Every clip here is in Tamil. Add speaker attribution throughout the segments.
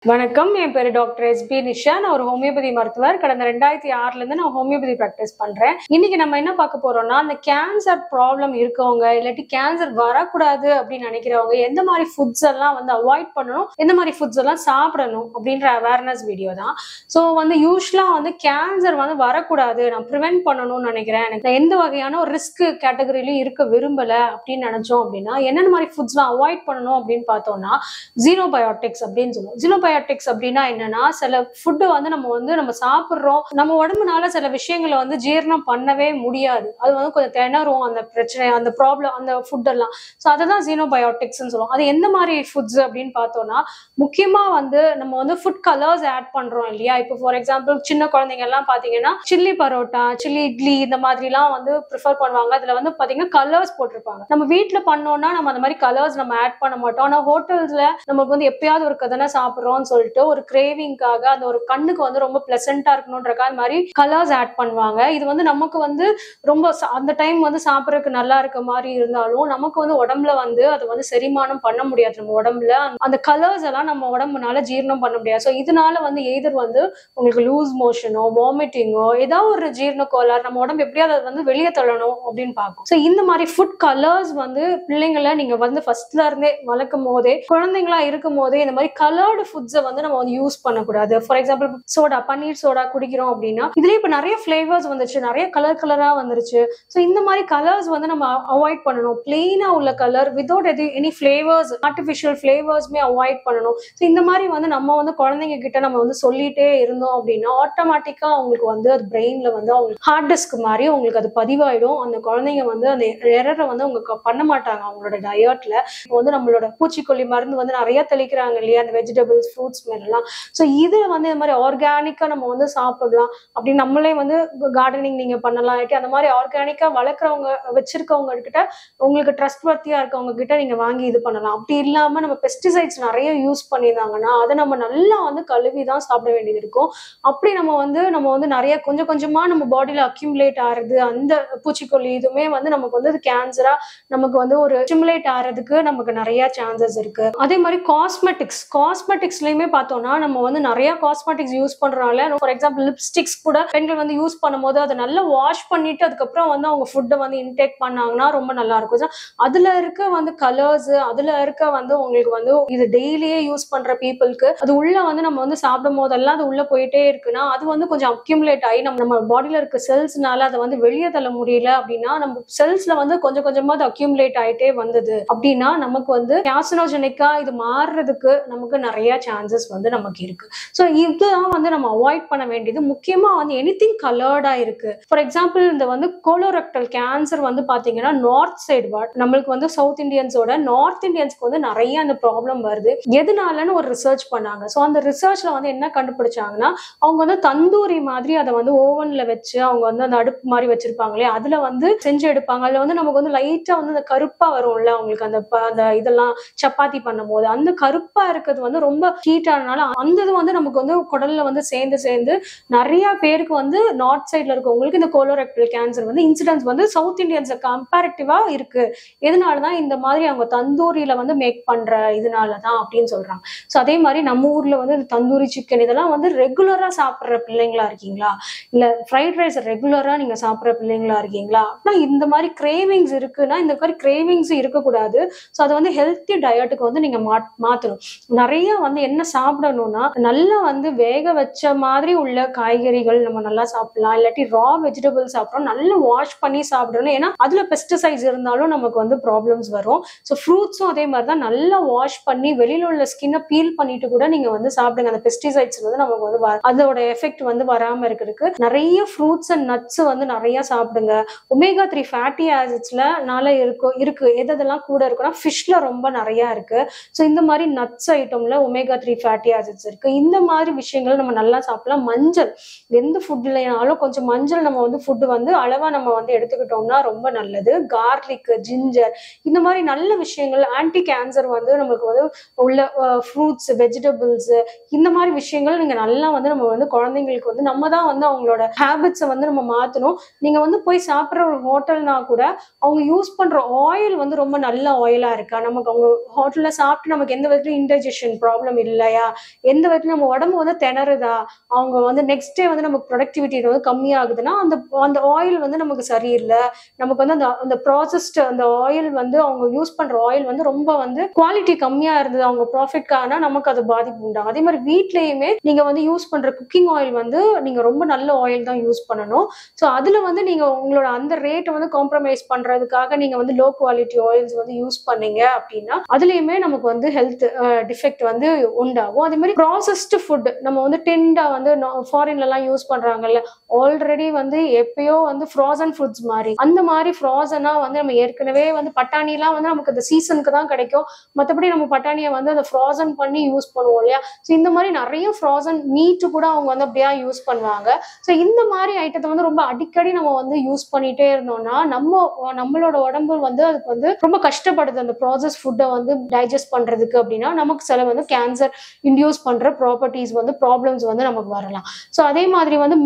Speaker 1: வணக்கம், என் பேரு டாக்டர் எஸ்பி நிஷா. நான் ஒரு ஹோமியோபதி மருத்துவர். கடந்த 2006ல இருந்து நான் ஹோமியோபதி பிராக்டிஸ் பண்றேன். இன்னைக்கு நம்ம என்ன பார்க்க போறோம்னா, அந்த கேன்சர் ப்ராப்ளம் இருக்கவங்க, இல்லாட்டி கேன்சர் வரக்கூடாது அப்படின்னு நினைக்கிறவங்க எந்த மாதிரி ஃபுட்ஸ் எல்லாம் அவாய்ட் பண்ணணும், எந்த மாதிரி ஃபுட்ஸ் எல்லாம் சாப்பிடணும் அப்படின்ற அவேர்னஸ் வீடியோ தான். ஸோ யூஸ்வலா கேன்சர் வரக்கூடாது, நான் ப்ரிவென்ட் பண்ணணும்னு நினைக்கிறேன், எனக்கு எந்த வகையான ஒரு ரிஸ்க் கேட்டகரியிலும் இருக்க விரும்பல அப்படின்னு நினைச்சோம் அப்படின்னா என்னென்ன மாதிரி ஃபுட்ஸ்லாம் அவாய்ட் பண்ணணும் அப்படின்னு பார்த்தோம்னா, ஜீனோபயோட்டிக்ஸ் அப்படின்னு சொல்லுவோம். ஜீனோபயோட்டிக்ஸ் அப்படின்னா என்னன்னா, சில ஃபுட்டு நம்ம சாப்பிடுறோம், நம்ம உடம்புனால சில விஷயங்களை ஜீரணம் பண்ணவே முடியாது, அது கொஞ்சம் திணறும், அந்த பிரச்சனை, அந்த ப்ராப்ளம், அந்த ஃபுட் எல்லாம். ஸோ அதை தான் ஜீனோபயோட்டிக்ஸ் சொல்லுவோம். அது எந்த மாதிரி ஃபுட்ஸ் அப்படின்னு பார்த்தோம்னா, முக்கியமா நம்ம ஃபுட் கலர்ஸ் ஆட் பண்றோம் இல்லையா. இப்போ ஃபார் எக்ஸாம்பிள் சின்ன குழந்தைங்க எல்லாம் பாத்தீங்கன்னா சில்லி பரோட்டா, சில்லி இட்லி இந்த மாதிரி எல்லாம் ப்ரிஃபர் பண்ணுவாங்க. அதுல பாத்தீங்கன்னா கலர்ஸ் போட்டிருப்பாங்க. நம்ம வீட்டுல பண்ணோம்னா நம்ம அந்த மாதிரி கலர்ஸ் நம்ம ஆட் பண்ண மாட்டோம். ஆனா ஹோட்டல்ஸ்ல நமக்கு எப்பயாவது ஒரு கதனை சாப்பிடுறோம் சொல்லிட்டு ஒரு கிரேவிங்காக அந்த ஒரு கண்ணுக்கு ரொம்ப பிளசண்டா இருக்கணும்ன்றக்காக அந்த மாதிரி கலர்ஸ் ஆட் பண்ணுவாங்க. இது நமக்கு ரொம்ப அந்த டைம் சாப்பிடறதுக்கு நல்லா இருக்க மாதிரி இருந்தாலும் நமக்கு உடம்புல அது செரிமானம் பண்ண முடியாது. நம்ம உடம்புல அந்த கலர்ஸ் எல்லாம் நம்ம உடம்புனால ஜீரணம் பண்ண முடியாது. ஸோ இதனால எய்தர் உங்களுக்கு லூஸ் மோஷனோ, வாமிட்டிங்கோ, ஏதாவது ஒரு ஜீரண கோளாறு, நம்ம உடம்பு எப்படியாவது அதை வெளியே தள்ளணும் அப்படின்னு பார்க்கும். ஸோ இந்த மாதிரி ஃபுட் கலர்ஸ் பிள்ளைங்களை நீங்க ஃபர்ஸ்ட்ல இருந்தே வளர்க்கும் போதே, குழந்தைங்களா இருக்கும் போதே இந்த மாதிரி கலர்டு ஃபுட்ஸை நம்ம யூஸ் பண்ணக்கூடாது. ஃபார் எக்ஸாம்பிள் சோடா, பன்னீர் சோடா குடிக்கிறோம் அப்படின்னா இதுலயே இப்ப நிறைய ஃபிளேவர்ஸ் வந்துருச்சு, நிறைய கலரா வந்துருச்சு. ஸோ இந்த மாதிரி கலர்ஸ் நம்ம அவாய்ட் பண்ணணும். பிளெயினா உள்ள colour without any flavours, artificial ஃபிளேவர்ஸ்மே அவாய்ட் பண்ணணும். ஸோ இந்த மாதிரி நம்ம குழந்தைங்க கிட்ட நம்ம சொல்லிட்டே இருந்தோம் அப்படின்னா ஆட்டோமேட்டிக்கா அவங்களுக்கு அது பிரெயின்ல அவங்களுக்கு ஹார்ட் டிஸ்க் மாதிரி உங்களுக்கு அது பதிவாயிடும். அந்த குழந்தைங்க அந்த எரரை அவங்க பண்ண மாட்டாங்க அவங்களோட டயட்ல. இப்போ நம்மளோட பூச்சிக்கொல்லி மருந்து நிறைய தெளிக்கிறாங்க இல்லையா, அந்த வெஜிடபிள்ஸ், ஃப்ரூட்ஸ் மேலாம். ஸோ இது இந்த மாதிரி ஆர்கானிக்கா நம்ம சாப்பிடலாம். அப்படி நம்மளே கார்டனிங் நீங்க பண்ணலாம். அந்த மாதிரி ஆர்கானிக்கா வளர்க்குறவங்க, வச்சிருக்கவங்க கிட்ட, உங்களுக்கு ட்ரஸ்ட் வர்த்தியா இருக்கவங்க கிட்ட நீங்க வாங்கி இது பண்ணலாம். அப்படி இல்லாம நம்ம பெஸ்டிசைட்ஸ் நிறைய யூஸ் பண்ணியிருந்தாங்கன்னா அதை நம்ம நல்லா கழுவி தான் சாப்பிட வேண்டியது இருக்கும். அப்படி நம்ம நிறைய கொஞ்சம் கொஞ்சமா நம்ம பாடியில அக்யூமுலேட் ஆகுறது, அந்த பூச்சிக்கொல்லி இதுவுமே நமக்கு கேன்சரா நமக்கு ஒரு ஸ்டிமுலேட் ஆகிறதுக்கு நமக்கு நிறைய சான்சஸ் இருக்கு. அதே மாதிரி காஸ்மெட்டிக்ஸ்லயுமே பார்த்தோம்னா நம்ம நிறைய காஸ்மெட்டிக்ஸ் யூஸ் பண்றதுனால, ஃபார் எக்ஸாம்பிள் லிப்ஸ்டிக்ஸ் கூட பெண்கள் யூஸ் பண்ணும்போது அதை நல்லா வாஷ் பண்ணிட்டு அதுக்கப்புறம் அவங்க ஃபுட்டை இன்டேக் பண்ணாங்கன்னா ரொம்ப நல்லா இருக்கும். அதுல இருக்க கலர்ஸ், அதுல இருக்க உங்களுக்கு இது டெய்லியே யூஸ் பண்ற பீப்புளுக்கு அது உள்ள நம்ம சாப்பிடும் போதெல்லாம் அது உள்ள போயிட்டே இருக்குன்னா அது கொஞ்சம் அக்யூமுலேட் ஆகி நம்ம பாடியில இருக்க செல்ஸ்னால அதை வெளியே தள்ள முடியல அப்படின்னா, நம்ம செல்ஸ்ல கொஞ்சம் கொஞ்சமா அது அக்யூமுலேட் ஆயிட்டே வந்தது அப்படின்னா நமக்கு கேர்சினோஜெனிக்கா இது மாறுறதுக்கு நமக்கு நிறைய சான்சஸ் நமக்கு இருக்கு. ஸோ இதுதான் நம்ம அவாய்ட் பண்ண வேண்டியது. முக்கியமா எனிதிங் கலர்டா இருக்கு. ஃபார் எக்ஸாம்பிள் இந்த கோலோரெக்டல் கேன்சர் பாத்தீங்கன்னா நார்த் சைடு நம்மளுக்கு சவுத் இந்தியன்ஸோட நார்த் இந்தியன்ஸ்க்கு நிறைய அந்த ப்ராப்ளம் வருது. எதனாலன்னு ஒரு ரிசர்ச் பண்ணாங்க. ஸோ அந்த ரிசர்ச்ல என்ன கண்டுபிடிச்சாங்கன்னா, அவங்க தந்தூரி மாதிரி அதை ஓவன்ல வச்சு அவங்க அந்த அடுப்பு மாதிரி வச்சிருப்பாங்களே, அதுல செஞ்சு எடுப்பாங்க. அதுல நமக்கு லைட்டா அந்த கருப்பா வரும்ல, அவங்களுக்கு அந்த இதெல்லாம் சப்பாத்தி பண்ணும் போது அந்த கருப்பா இருக்கிறது ரொம்ப ஹீட் ஆனனால அந்த இது நமக்கு குடல்ல சேர்ந்து நிறைய பேருக்கு நார்த் சைட்ல இருக்கவங்களுக்கு இந்த colorectal cancer incidence south Indians கம்பேரிட்டிவா இருக்கு. எதனாலதான் இந்த மாதிரி அவங்க தந்தூரியில மேக் பண்ற இதனாலதான் அப்படின்னு சொல்றாங்க. ஸோ அதே மாதிரி நம்ம ஊர்ல தந்தூரி சிக்கன் இதெல்லாம் ரெகுலரா சாப்பிடுற பிள்ளைங்களா இருக்கீங்களா, இல்ல ஃப்ரைட் ரைஸ் ரெகுலரா நீங்க சாப்பிடுற பிள்ளைங்களா இருக்கீங்களா அப்படின்னா இந்த மாதிரி கிரேவிங்ஸ் இருக்குன்னா இந்த மாதிரி கிரேவிங்ஸ் இருக்கக்கூடாது. ஸோ அதை ஹெல்த்தி டயட்டுக்கு நீங்க மாத்தணும். நிறைய என்ன சாப்பிடணும்னா நல்லா வேக வச்ச மாதிரி உள்ள காய்கறிகள் நம்ம நல்லா சாப்பிடலாம். இல்லாட்டி ரா வெஜிடபிள் சாப்பிடணும், நல்லா வாஷ் பண்ணி சாப்பிடணும். ஏன்னா அதுல பெஸ்டிசைட்ஸ் இருந்தாலும் நமக்கு ப்ராப்ளம்ஸ் வரும். ஸோ ஃப்ரூட்ஸும் அதே மாதிரி தான் நல்லா வாஷ் பண்ணி வெளியில உள்ள ஸ்கின்னை பீல் பண்ணிட்டு கூட நீங்க சாப்பிடுங்க. அந்த பெஸ்டிசைட்ஸ் நமக்கு அதோட எஃபெக்ட் வராம இருக்கிறதுக்கு நிறைய ஃப்ரூட்ஸ் அண்ட் நட்ஸ் நிறைய சாப்பிடுங்க. ஒமேகா 3 ஃபேட்டி ஆசிட்ஸ்ல இருக்கு. எதெல்லாம் கூட இருக்குன்னா ஃபிஷ்ல ரொம்ப நிறைய இருக்கு. ஸோ இந்த மாதிரி நட்ஸ் ஐட்டம்ல ஒமேகா 3 ஃபேட்டி ஆசிட்ஸ் இருக்கு. இந்த மாதிரி விஷயங்கள் நம்ம நல்லா சாப்பிடலாம். மஞ்சள், எந்த ஃபுட்லனாலும் கொஞ்சம் மஞ்சள் நம்ம ஃபுட் அளவா நம்ம எடுத்துக்கிட்டோம்னா ரொம்ப நல்லது. கார்லிக், ஜிஞ்சர், இந்த மாதிரி நல்ல விஷயங்கள் ஆன்டி கேன்சர் நமக்கு உள்ள ஃப்ரூட்ஸ், வெஜிடபிள்ஸ், இந்த மாதிரி விஷயங்கள் நீங்க நல்லா நம்ம குழந்தைங்களுக்கு நம்ம தான் அவங்களோட ஹேபிட்ஸை நம்ம மாத்தணும். நீங்க போய் சாப்பிட்ற ஒரு ஹோட்டல்னா கூட அவங்க யூஸ் பண்ற ஆயில் ரொம்ப நல்ல ஆயிலா இருக்கா, நமக்கு அவங்க ஹோட்டல்ல சாப்பிட்டு நமக்கு எந்த விதத்துலயும் இன்டைஜஷன் ப்ராப்ளம் இல்ல இல்லையா, எந்த விதத்துல நம்ம உடம்பு வந்து திணறுதா, அவங்க வந்து நெக்ஸ்ட் டே வந்து நமக்கு ப்ரொடக்டிவிட்டி வந்து கம்மியாகுதுன்னா அந்த அந்த ஆயில் வந்து நமக்கு சரியில்லை, நமக்கு வந்து அந்த அந்த ப்ராசஸ்ட் அந்த ஆயில் வந்து அவங்க யூஸ் பண்ற ஆயில் வந்து ரொம்ப வந்து குவாலிட்டி கம்மியா இருந்தது அவங்க ப்ராஃபிட்கான, நமக்கு அது பாதிப்பு உண்டாகும். அதே மாதிரி வீட்லயுமே நீங்க வந்து யூஸ் பண்ற குக்கிங் ஆயில் வந்து நீங்க ரொம்ப நல்ல ஆயில் தான் யூஸ் பண்ணணும். ஸோ அதுல வந்து நீங்க உங்களோட அந்த ரேட்டை வந்து காம்ப்ரமைஸ் பண்றதுக்காக நீங்க வந்து லோ குவாலிட்டி ஆயில்ஸ் வந்து யூஸ் பண்ணீங்க அப்படின்னா அதுலயுமே நமக்கு வந்து ஹெல்த் டிஃபெக்ட் வந்து உண்டாகும். அதே மாதிரி ப்ராசஸ்டு ஃபுட் நம்ம வந்து டெண்டா வந்து ஃபாரின்ல எல்லாம் யூஸ் பண்றாங்கல்ல, ஆல்ரெடி வந்து எப்பயோ வந்து ஃப்ரோசன் ஃபுட்ஸ் மாதிரி அந்த மாதிரி ஃப்ரோசனா வந்து நம்ம ஏற்கனவே வந்து பட்டாணி எல்லாம் வந்து நமக்கு அந்த சீசனுக்கு தான் கிடைக்கும், மற்றபடி நம்ம பட்டாணியை வந்து அதை ஃப்ரோசன் பண்ணி யூஸ் பண்ணுவோம் இல்லையா. ஸோ இந்த மாதிரி நிறைய ஃப்ரோசன் மீட்டு கூட அவங்க வந்து அப்படியே யூஸ் பண்ணுவாங்க. ஸோ இந்த மாதிரி ஐட்டத்தை வந்து ரொம்ப அடிக்கடி நம்ம வந்து யூஸ் பண்ணிட்டே இருந்தோம்னா நம்மளோட உடம்பு வந்து அதுக்கு வந்து ரொம்ப கஷ்டப்படுது அந்த ப்ராசஸ் ஃபுட்டை வந்து டைஜஸ்ட் பண்றதுக்கு. அப்படின்னா நமக்கு சில வந்து கேன்சர் இன்டியூஸ் பண்ற ப்ராப்பர்ட்டிஸ் வந்து ப்ராப்ளம்ஸ் வந்து நமக்கு வரலாம். ஸோ அதே மாதிரி வந்து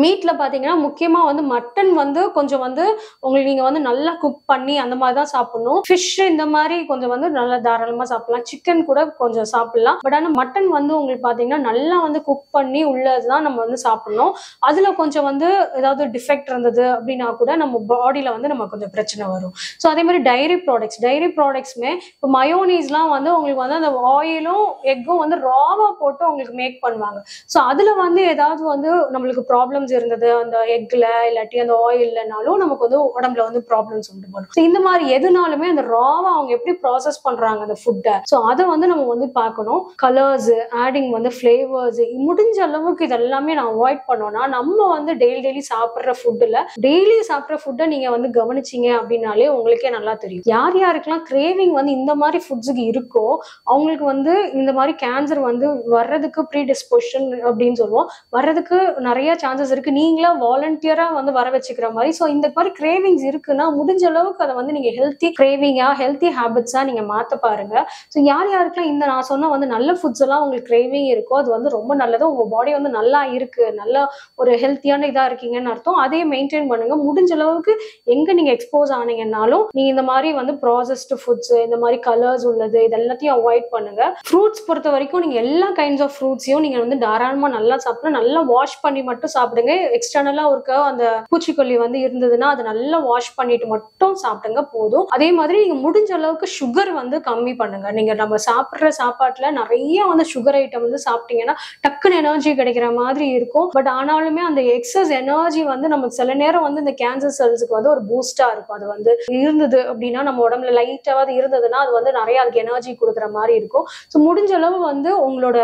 Speaker 1: மீட்ல பாத்தீங்கன்னா முக்கியமா வந்து மட்டன் வந்து கொஞ்சம் வந்து உங்களுக்கு நீங்க வந்து நல்லா குக் பண்ணி அந்த மாதிரி தான் சாப்பிடணும். ஃபிஷ் இந்த மாதிரி கொஞ்சம் வந்து நல்லா தாராளமா சாப்பிடலாம். சிக்கன் கூட கொஞ்சம் சாப்பிடலாம். பட் ஆனால் மட்டன் வந்து உங்களுக்கு பாத்தீங்கன்னா நல்லா வந்து குக் பண்ணி உள்ளதுதான் நம்ம வந்து சாப்பிடணும். அதுல கொஞ்சம் வந்து ஏதாவது டிஃபெக்ட் இருந்தது அப்படின்னா கூட நம்ம பாடியில வந்து நம்ம கொஞ்சம் பிரச்சனை வரும். ஸோ அதே மாதிரி டைரி ப்ராடக்ட்ஸ்மே இப்போ மயோனீஸ்லாம் வந்து உங்களுக்கு வந்து அந்த ஆயிலும் எக்கும் வந்து ராவா போட்டு உங்களுக்கு மேக் பண்ணுவாங்க. ஸோ அதுல வந்து ஏதாவது வந்து நம்மளுக்கு ப்ராப்ளம்ஸ் இருந்தது அந்த எக்ல இல்லாட்டி அந்த ஆயில்னாலும் நமக்கு வந்து உடம்புல வந்து ப்ராப்ளம்ஸ் உண்டு பண்ணும். ஸோ இந்த மாதிரி எதுனாலுமே அந்த ராவா அவங்க எப்படி ப்ராசஸ் பண்றாங்க அந்த ஃபுட்டை, ஸோ அதை வந்து நம்ம வந்து பார்க்கணும். கலர்ஸ் ஆடிங் வந்து ஃபிளேவர்ஸ் முடிஞ்ச அளவுக்கு இதெல்லாமே நான் அவாய்ட் பண்ணோம்னா நம்ம வந்து டெய்லி சாப்பிட்ற ஃபுட்டை நீங்க வந்து கவனிச்சீங்க அப்படின்னாலே உங்களுக்கே நல்லா தெரியும். யார் யாருக்கெல்லாம் கிரேவிங் வந்து இந்த மாதிரி ஃபுட்ஸுக்கு இருக்கோ அவங்களுக்கு வந்து இந்த மாதிரி கேன்சர் வந்து வர்றதுக்கு ப்ரீடிஸ்போசிஷன் அப்படின்னு சொல்லுவோம், வர்றதுக்கு நிறைய சான்சஸ் இருக்கு. நீங்களா வாலண்டியரா வந்து வர வச்சுக்கிற மாதிரி. ஸோ இந்த மாதிரி கிரேவிங்ஸ் இருக்குன்னா முடிஞ்ச அளவுக்கு அதை வந்து நீங்க ஹெல்த்தி கிரேவிங்கா ஹெல்த்தி ஹேபிட்ஸா நீங்க மாத்த பாருங்க. ஸோ யார் யாருக்கெல்லாம் இந்த நான் சொன்ன வந்து நல்ல ஃபுட்ஸ் எல்லாம் உங்களுக்கு கிரேவிங் இருக்கோ அது வந்து ரொம்ப நல்லது. உங்க பாடி வந்து நல்லா இருக்கு, நல்ல ஒரு ஹெல்த்தியான இதா இருக்கீங்கன்னு அர்த்தம். அதே மெயின்டைன் பண்ணுங்க. முடிஞ்ச அளவுக்கு எங்க நீங்க எக்ஸ்போஸ் ஆனீங்கன்னாலும் நீங்க இந்த மாதிரி வந்து ப்ராசஸ்டு ஃபுட்ஸ் இந்த மாதிரி கலர்ஸ் உள்ளது இது எல்லாத்தையும் அவாய்ட் பண்ணுங்க. ஃப்ரூட்ஸ் பொறுத்த வரைக்கும் நீங்க எல்லா கைண்ட்ஸ் ஆஃப் ஃப்ரூட்ஸையும் நீங்க வந்து தாராளமா நல்லா சாப்பிடணும். நல்லா வாஷ் பண்ணி மட்டும் சாப்பிடுங்க. எக்ஸ்டர்னலா இருக்க அந்த பூச்சிக்கொல்லி வந்து இருந்ததுன்னா அதை நல்லா வாஷ் பண்ணிட்டு மட்டும் சாப்பிடுங்க போதும். அதே மாதிரி நீங்க முடிஞ்ச அளவுக்கு சுகர் வந்து கம்மி பண்ணுங்க. நீங்க நம்ம சாப்பிடுற சாப்பாட்டுல நிறைய வந்து சுகர் ஐட்டம் வந்து சாப்பிட்டீங்கன்னா டக்குன்னு எனர்ஜி கிடைக்கிற மாதிரி இருக்கும். பட் ஆனாலுமே அந்த எக்ஸஸ் எனர்ஜி வந்து நமக்கு சில நேரம் வந்து இந்த கேன்சர் செல்ஸுக்கு வந்து ஒரு பூஸ்டா இருக்கும். அது வந்து இருந்தது அப்படின்னா நம்ம உடம்புல லைட்டாவது இருந்ததுன்னா அது வந்து நிறைய அதுக்கு எனர்ஜி கொடுக்குற மாதிரி இருக்கும். ஸோ முடிஞ்ச அளவு வந்து உங்களோட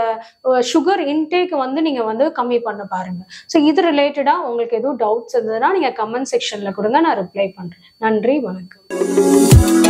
Speaker 1: சுகர் இன்டேக் வந்து நீங்க வந்து கம்மி பண்ண பாருங்க. ஸோ இது ரிலேட்டடா உங்களுக்கு எதுவும் டவுட்ஸ் இருந்ததுன்னா நீங்க கமெண்ட் செக்ஷன்ல கொடுங்க, நான் ரிப்ளை பண்றேன். நன்றி, வணக்கம்.